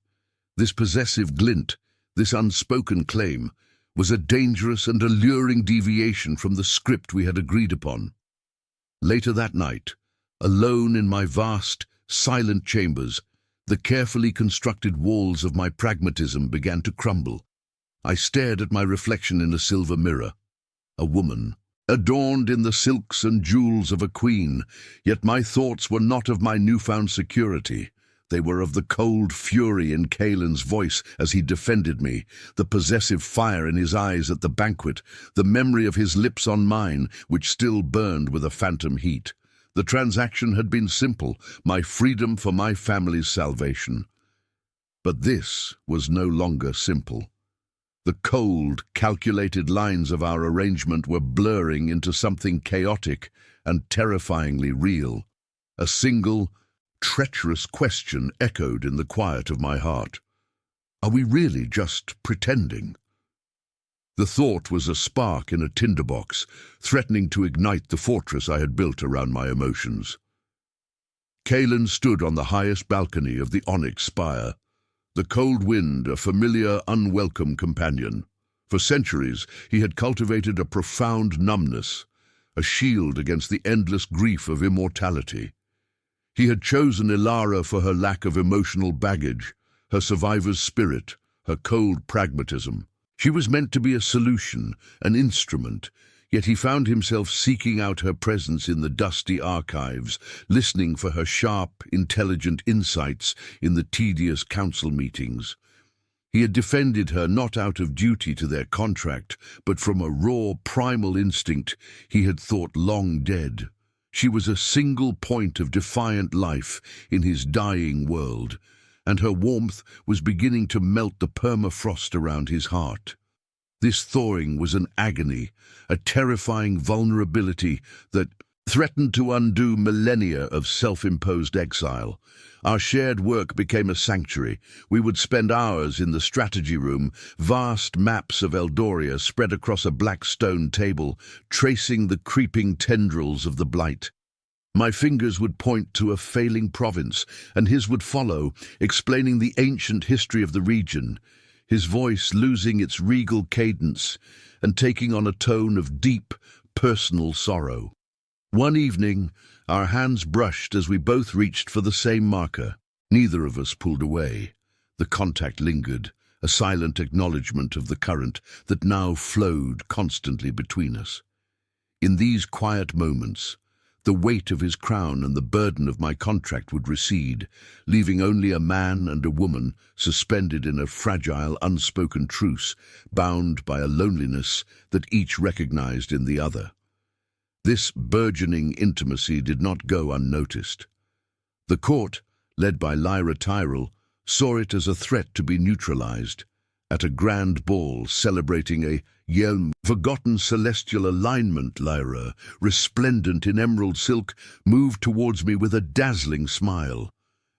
This possessive glint, this unspoken claim, was a dangerous and alluring deviation from the script we had agreed upon. Later that night, alone in my vast, silent chambers, the carefully constructed walls of my pragmatism began to crumble. I stared at my reflection in a silver mirror. A woman, adorned in the silks and jewels of a queen, yet my thoughts were not of my newfound security. They were of the cold fury in Kaelin's voice as he defended me, the possessive fire in his eyes at the banquet, the memory of his lips on mine, which still burned with a phantom heat. The transaction had been simple, my freedom for my family's salvation. But this was no longer simple. The cold, calculated lines of our arrangement were blurring into something chaotic and terrifyingly real. A single, treacherous question echoed in the quiet of my heart. Are we really just pretending? The thought was a spark in a tinderbox, threatening to ignite the fortress I had built around my emotions. Kaelin stood on the highest balcony of the onyx spire, the cold wind a familiar, unwelcome companion. For centuries, he had cultivated a profound numbness, a shield against the endless grief of immortality. He had chosen Ilara for her lack of emotional baggage, her survivor's spirit, her cold pragmatism. She was meant to be a solution, an instrument, yet he found himself seeking out her presence in the dusty archives, listening for her sharp, intelligent insights in the tedious council meetings. He had defended her not out of duty to their contract, but from a raw, primal instinct he had thought long dead. She was a single point of defiant life in his dying world, and her warmth was beginning to melt the permafrost around his heart. This thawing was an agony, a terrifying vulnerability that threatened to undo millennia of self-imposed exile. Our shared work became a sanctuary. We would spend hours in the strategy room, vast maps of Eldoria spread across a black stone table, tracing the creeping tendrils of the blight. My fingers would point to a failing province, and his would follow, explaining the ancient history of the region, his voice losing its regal cadence and taking on a tone of deep, personal sorrow. One evening, our hands brushed as we both reached for the same marker. Neither of us pulled away. The contact lingered, a silent acknowledgement of the current that now flowed constantly between us. In these quiet moments, the weight of his crown and the burden of my contract would recede, leaving only a man and a woman suspended in a fragile, unspoken truce, bound by a loneliness that each recognized in the other. This burgeoning intimacy did not go unnoticed. The court, led by Lyra Tyrell, saw it as a threat to be neutralized. At a grand ball celebrating a forgotten celestial alignment, Lyra, resplendent in emerald silk, moved towards me with a dazzling smile.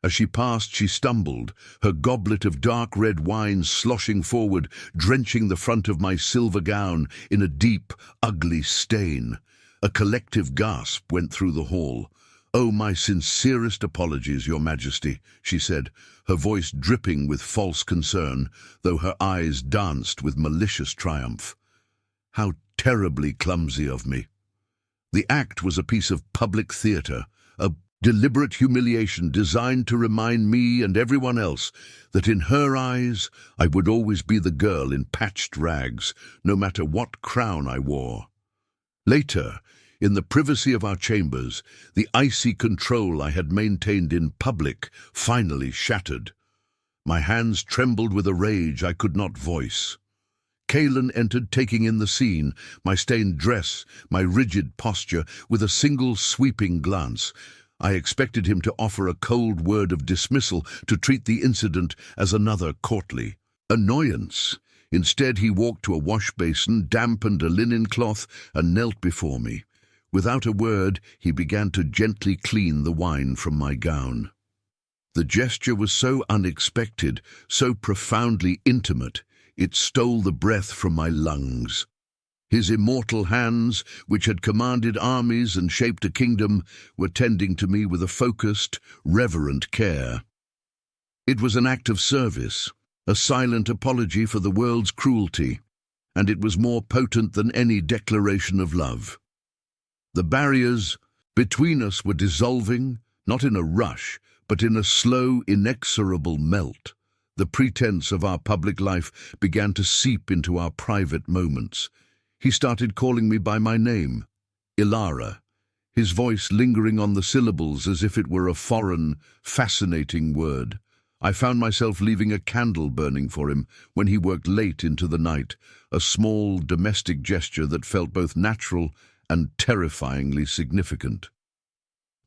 As she passed, she stumbled, her goblet of dark red wine sloshing forward, drenching the front of my silver gown in a deep, ugly stain. A collective gasp went through the hall. "Oh, my sincerest apologies, Your Majesty," she said, her voice dripping with false concern, though her eyes danced with malicious triumph. How terribly clumsy of me. The act was a piece of public theatre, a deliberate humiliation designed to remind me and everyone else that in her eyes I would always be the girl in patched rags, no matter what crown I wore. Later, in the privacy of our chambers, the icy control I had maintained in public finally shattered. My hands trembled with a rage I could not voice. Kaelan entered, taking in the scene, my stained dress, my rigid posture, with a single sweeping glance. I expected him to offer a cold word of dismissal, to treat the incident as another courtly annoyance. Instead, he walked to a wash basin, dampened a linen cloth, and knelt before me. Without a word, he began to gently clean the wine from my gown. The gesture was so unexpected, so profoundly intimate, it stole the breath from my lungs. His immortal hands, which had commanded armies and shaped a kingdom, were tending to me with a focused, reverent care. It was an act of service, a silent apology for the world's cruelty, and it was more potent than any declaration of love. The barriers between us were dissolving, not in a rush, but in a slow, inexorable melt. The pretense of our public life began to seep into our private moments. He started calling me by my name, Ilara, his voice lingering on the syllables as if it were a foreign, fascinating word. I found myself leaving a candle burning for him when he worked late into the night, a small domestic gesture that felt both natural and terrifyingly significant.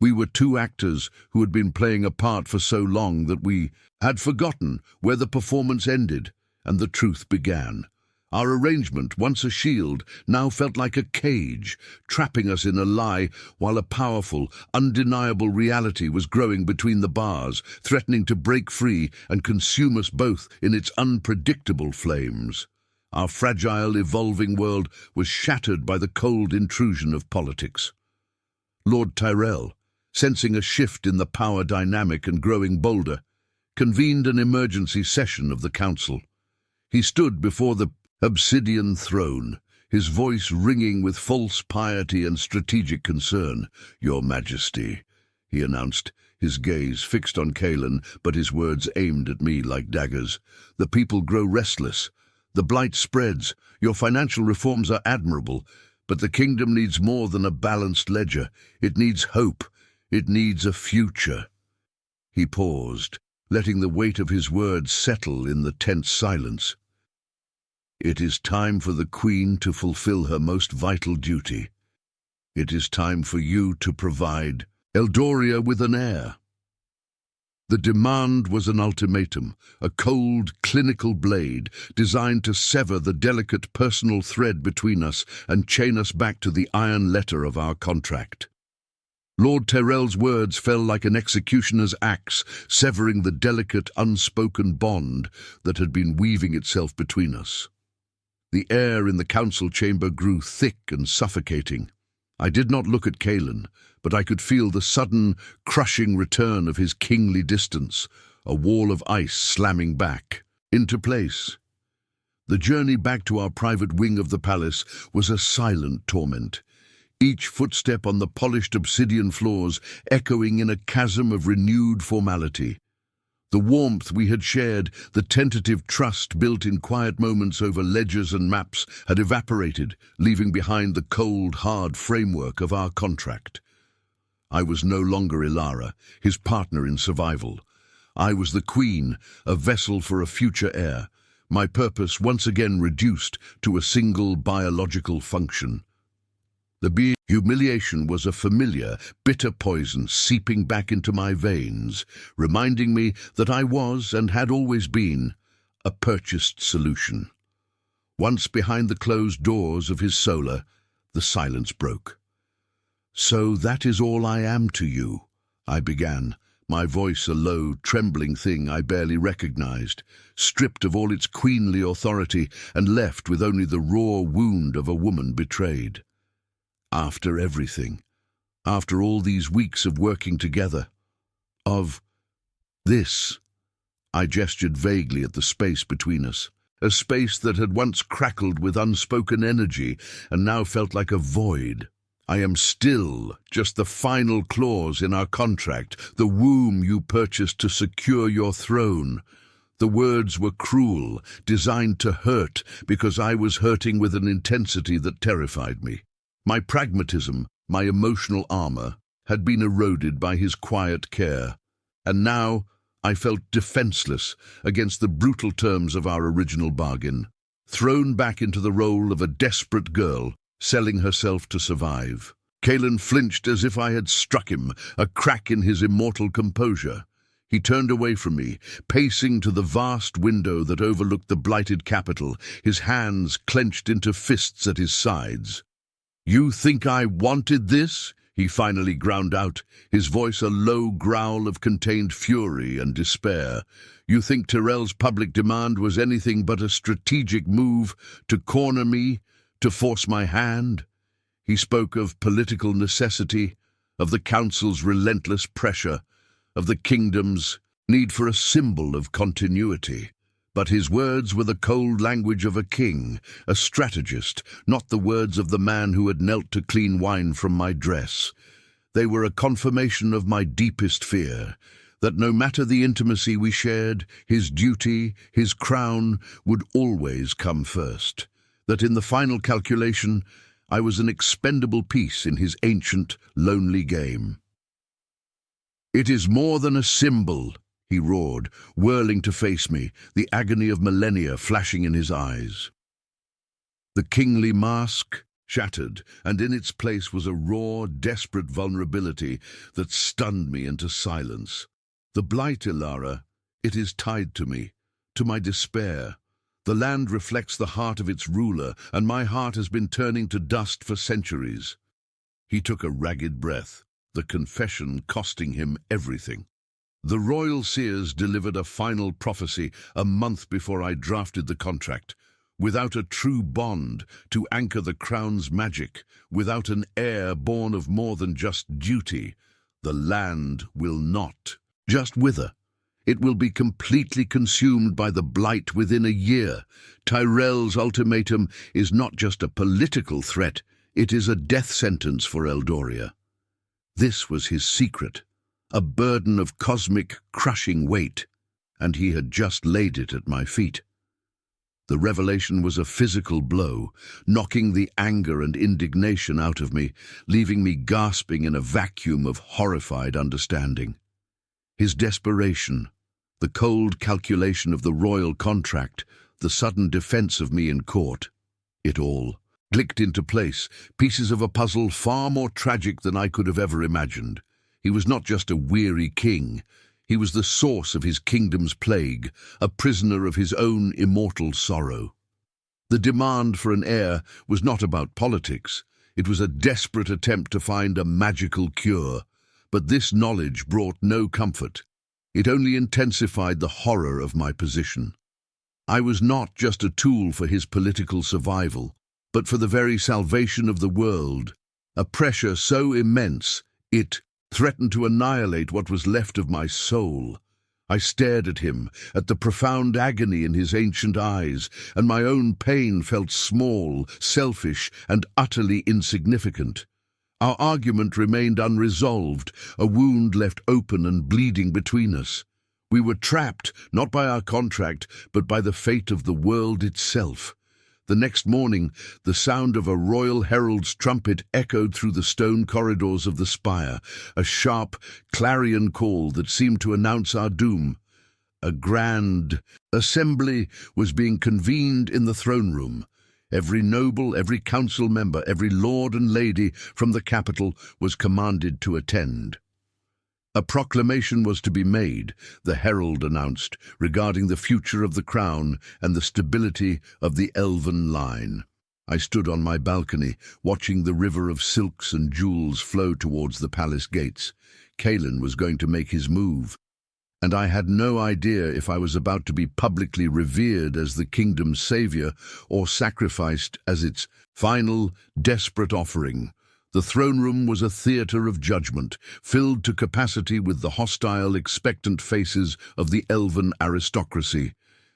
We were two actors who had been playing a part for so long that we had forgotten where the performance ended and the truth began. Our arrangement, once a shield, now felt like a cage, trapping us in a lie while a powerful, undeniable reality was growing between the bars, threatening to break free and consume us both in its unpredictable flames. Our fragile, evolving world was shattered by the cold intrusion of politics. Lord Tyrell, sensing a shift in the power dynamic and growing bolder, convened an emergency session of the council. He stood before the obsidian throne, his voice ringing with false piety and strategic concern. "Your Majesty," he announced, his gaze fixed on Kaelan, but his words aimed at me like daggers. "The people grow restless. The blight spreads. Your financial reforms are admirable, but the kingdom needs more than a balanced ledger. It needs hope. It needs a future." He paused, letting the weight of his words settle in the tense silence. "It is time for the Queen to fulfill her most vital duty. It is time for you to provide Eldoria with an heir." The demand was an ultimatum, a cold, clinical blade designed to sever the delicate personal thread between us and chain us back to the iron letter of our contract. Lord Tyrell's words fell like an executioner's axe, severing the delicate, unspoken bond that had been weaving itself between us. The air in the council chamber grew thick and suffocating. I did not look at Kaelan, but I could feel the sudden, crushing return of his kingly distance, a wall of ice slamming back into place. The journey back to our private wing of the palace was a silent torment, each footstep on the polished obsidian floors echoing in a chasm of renewed formality. The warmth we had shared, the tentative trust built in quiet moments over ledgers and maps, had evaporated, leaving behind the cold, hard framework of our contract. I was no longer Ilara, his partner in survival. I was the Queen, a vessel for a future heir, my purpose once again reduced to a single biological function. The humiliation was a familiar, bitter poison seeping back into my veins, reminding me that I was, and had always been, a purchased solution. Once behind the closed doors of his solar, the silence broke. "So that is all I am to you," I began, my voice a low, trembling thing I barely recognized, stripped of all its queenly authority and left with only the raw wound of a woman betrayed. After everything, after all these weeks of working together, of this, I gestured vaguely at the space between us, a space that had once crackled with unspoken energy and now felt like a void. "I am still just the final clause in our contract, the womb you purchased to secure your throne." The words were cruel, designed to hurt, because I was hurting with an intensity that terrified me. My pragmatism, my emotional armor, had been eroded by his quiet care, and now I felt defenseless against the brutal terms of our original bargain, thrown back into the role of a desperate girl selling herself to survive. Kalen flinched as if I had struck him, a crack in his immortal composure. He turned away from me, pacing to the vast window that overlooked the blighted capital, his hands clenched into fists at his sides. "You think I wanted this?" he finally ground out, his voice a low growl of contained fury and despair. "You think Tyrell's public demand was anything but a strategic move to corner me, to force my hand?" He spoke of political necessity, of the council's relentless pressure, of the kingdom's need for a symbol of continuity. But his words were the cold language of a king, a strategist, not the words of the man who had knelt to clean wine from my dress. They were a confirmation of my deepest fear, that no matter the intimacy we shared, his duty, his crown, would always come first. That in the final calculation, I was an expendable piece in his ancient, lonely game. "It is more than a symbol," he roared, whirling to face me, the agony of millennia flashing in his eyes. The kingly mask shattered, and in its place was a raw, desperate vulnerability that stunned me into silence. "The blight, Ilara, it is tied to me, to my despair. The land reflects the heart of its ruler, and my heart has been turning to dust for centuries." He took a ragged breath, the confession costing him everything. "The royal seers delivered a final prophecy a month before I drafted the contract. Without a true bond to anchor the crown's magic, without an heir born of more than just duty, the land will not just wither. It will be completely consumed by the blight within a year. Tyrell's ultimatum is not just a political threat, it is a death sentence for Eldoria." This was his secret, a burden of cosmic, crushing weight, and he had just laid it at my feet. The revelation was a physical blow, knocking the anger and indignation out of me, leaving me gasping in a vacuum of horrified understanding. His desperation, the cold calculation of the royal contract, the sudden defense of me in court, it all clicked into place, pieces of a puzzle far more tragic than I could have ever imagined. He was not just a weary king. He was the source of his kingdom's plague, a prisoner of his own immortal sorrow. The demand for an heir was not about politics. It was a desperate attempt to find a magical cure. But this knowledge brought no comfort. It only intensified the horror of my position. I was not just a tool for his political survival, but for the very salvation of the world, a pressure so immense it threatened to annihilate what was left of my soul. I stared at him, at the profound agony in his ancient eyes, and my own pain felt small, selfish, and utterly insignificant. Our argument remained unresolved, a wound left open and bleeding between us. We were trapped, not by our contract, but by the fate of the world itself. The next morning, the sound of a royal herald's trumpet echoed through the stone corridors of the spire, a sharp, clarion call that seemed to announce our doom. A grand assembly was being convened in the throne room. Every noble, every council member, every lord and lady from the capital was commanded to attend. A proclamation was to be made, the herald announced, regarding the future of the crown and the stability of the elven line. I stood on my balcony, watching the river of silks and jewels flow towards the palace gates. Kaelin was going to make his move, and I had no idea if I was about to be publicly revered as the kingdom's savior or sacrificed as its final, desperate offering. The throne room was a theatre of judgment, filled to capacity with the hostile, expectant faces of the elven aristocracy.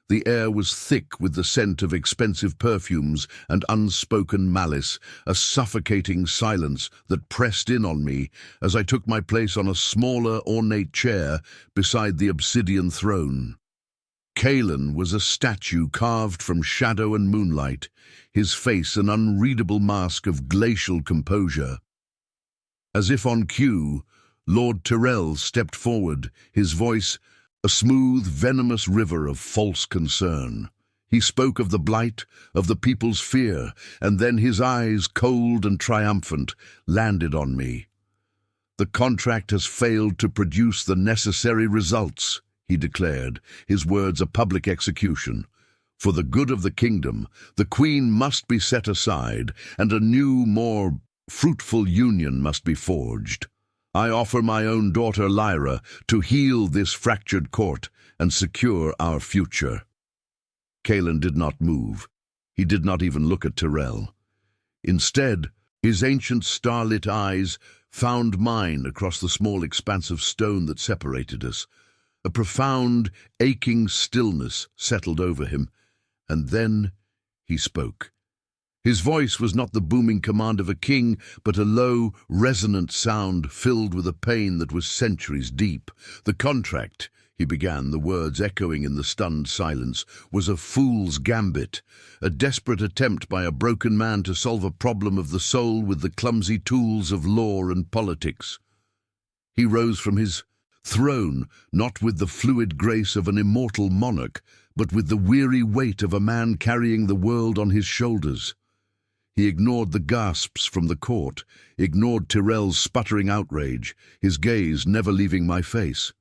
The air was thick with the scent of expensive perfumes and unspoken malice, a suffocating silence that pressed in on me as I took my place on a smaller, ornate chair beside the obsidian throne. Kaelin was a statue carved from shadow and moonlight, his face an unreadable mask of glacial composure. As if on cue, Lord Tyrell stepped forward, his voice a smooth, venomous river of false concern. He spoke of the blight, of the people's fear, and then his eyes, cold and triumphant, landed on me. "The contract has failed to produce the necessary results," he declared, his words a public execution. "For the good of the kingdom, the Queen must be set aside, and a new, more fruitful union must be forged. I offer my own daughter Lyra to heal this fractured court and secure our future." Kaelin did not move. He did not even look at Tyrell. Instead, his ancient starlit eyes found mine across the small expanse of stone that separated us. A profound, aching stillness settled over him, and then he spoke. His voice was not the booming command of a king, but a low, resonant sound filled with a pain that was centuries deep. "The contract," he began, the words echoing in the stunned silence, "was a fool's gambit, a desperate attempt by a broken man to solve a problem of the soul with the clumsy tools of law and politics." He rose from his throne, not with the fluid grace of an immortal monarch, but with the weary weight of a man carrying the world on his shoulders. He ignored the gasps from the court, ignored Tyrell's sputtering outrage, his gaze never leaving my face.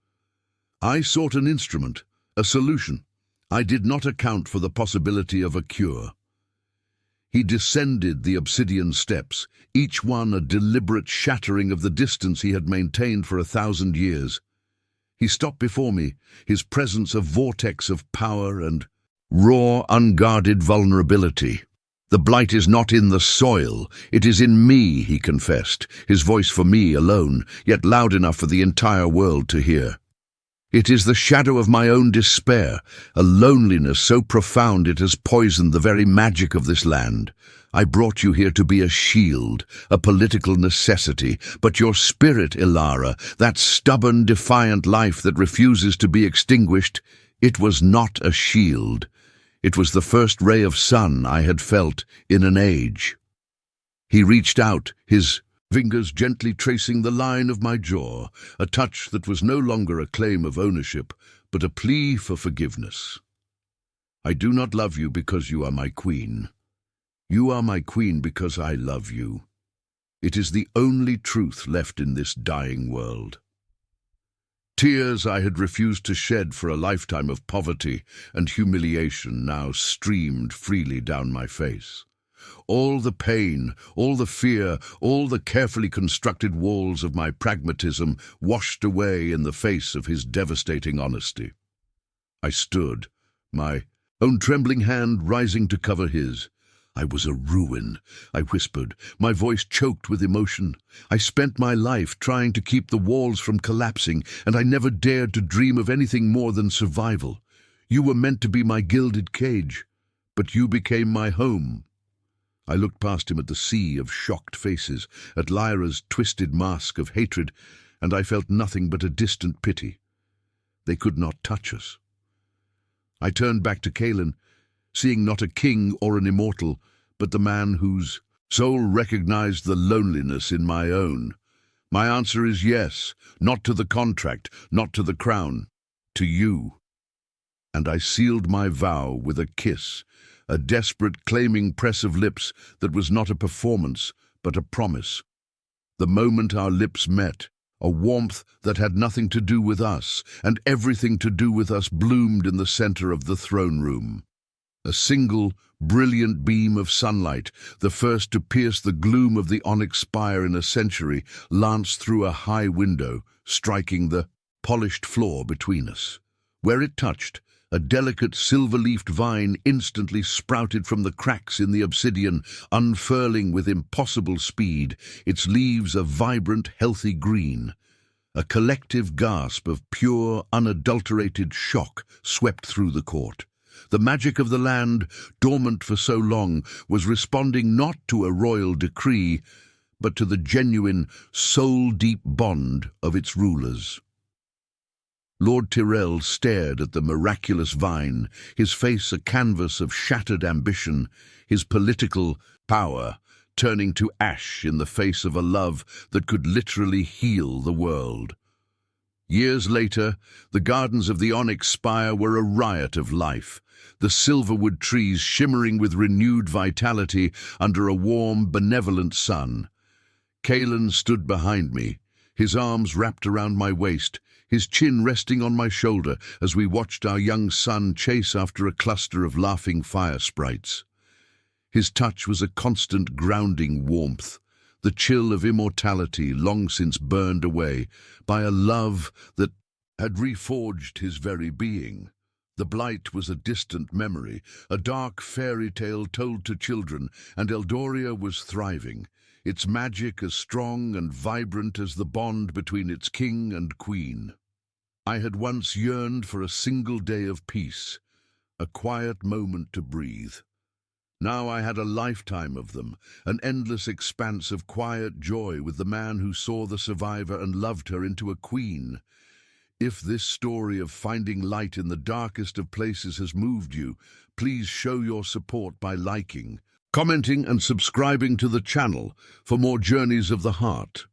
"I sought an instrument, a solution. I did not account for the possibility of a cure." He descended the obsidian steps, each one a deliberate shattering of the distance he had maintained for 1,000 years. He stopped before me, his presence a vortex of power and raw, unguarded vulnerability. "The blight is not in the soil, it is in me," he confessed, his voice for me alone, yet loud enough for the entire world to hear. "It is the shadow of my own despair, a loneliness so profound it has poisoned the very magic of this land. I brought you here to be a shield, a political necessity, but your spirit, Ilara, that stubborn, defiant life that refuses to be extinguished, it was not a shield. It was the first ray of sun I had felt in an age." He reached out, his fingers gently tracing the line of my jaw, a touch that was no longer a claim of ownership, but a plea for forgiveness. "I do not love you because you are my queen. You are my queen because I love you. It is the only truth left in this dying world." Tears I had refused to shed for a lifetime of poverty and humiliation now streamed freely down my face. All the pain, all the fear, all the carefully constructed walls of my pragmatism washed away in the face of his devastating honesty. I stood, my own trembling hand rising to cover his. "I was a ruin," I whispered, my voice choked with emotion. "I spent my life trying to keep the walls from collapsing, and I never dared to dream of anything more than survival. You were meant to be my gilded cage, but you became my home." I looked past him at the sea of shocked faces, at Lyra's twisted mask of hatred, and I felt nothing but a distant pity. They could not touch us. I turned back to Kaelin, seeing not a king or an immortal, but the man whose soul recognized the loneliness in my own. "My answer is yes, not to the contract, not to the crown, to you." and I sealed my vow with a kiss, a desperate claiming press of lips that was not a performance, but a promise. The moment our lips met, a warmth that had nothing to do with us and everything to do with us bloomed in the center of the throne room. A single, brilliant beam of sunlight, the first to pierce the gloom of the onyx spire in a century, lanced through a high window, striking the polished floor between us. Where it touched, a delicate silver-leafed vine instantly sprouted from the cracks in the obsidian, unfurling with impossible speed, its leaves a vibrant, healthy green. A collective gasp of pure, unadulterated shock swept through the court. The magic of the land, dormant for so long, was responding not to a royal decree, but to the genuine, soul-deep bond of its rulers. Lord Tyrell stared at the miraculous vine, his face a canvas of shattered ambition, his political power turning to ash in the face of a love that could literally heal the world. Years later, the gardens of the onyx spire were a riot of life, the silverwood trees shimmering with renewed vitality under a warm, benevolent sun. Cailan stood behind me, his arms wrapped around my waist, his chin resting on my shoulder as we watched our young son chase after a cluster of laughing fire sprites. His touch was a constant grounding warmth, the chill of immortality long since burned away by a love that had reforged his very being. The blight was a distant memory, a dark fairy tale told to children, and Eldoria was thriving, its magic as strong and vibrant as the bond between its king and queen. I had once yearned for a single day of peace, a quiet moment to breathe. Now I had a lifetime of them, an endless expanse of quiet joy with the man who saw the survivor and loved her into a queen. If this story of finding light in the darkest of places has moved you, please show your support by liking, commenting and subscribing to the channel for more Journeys of the Heart.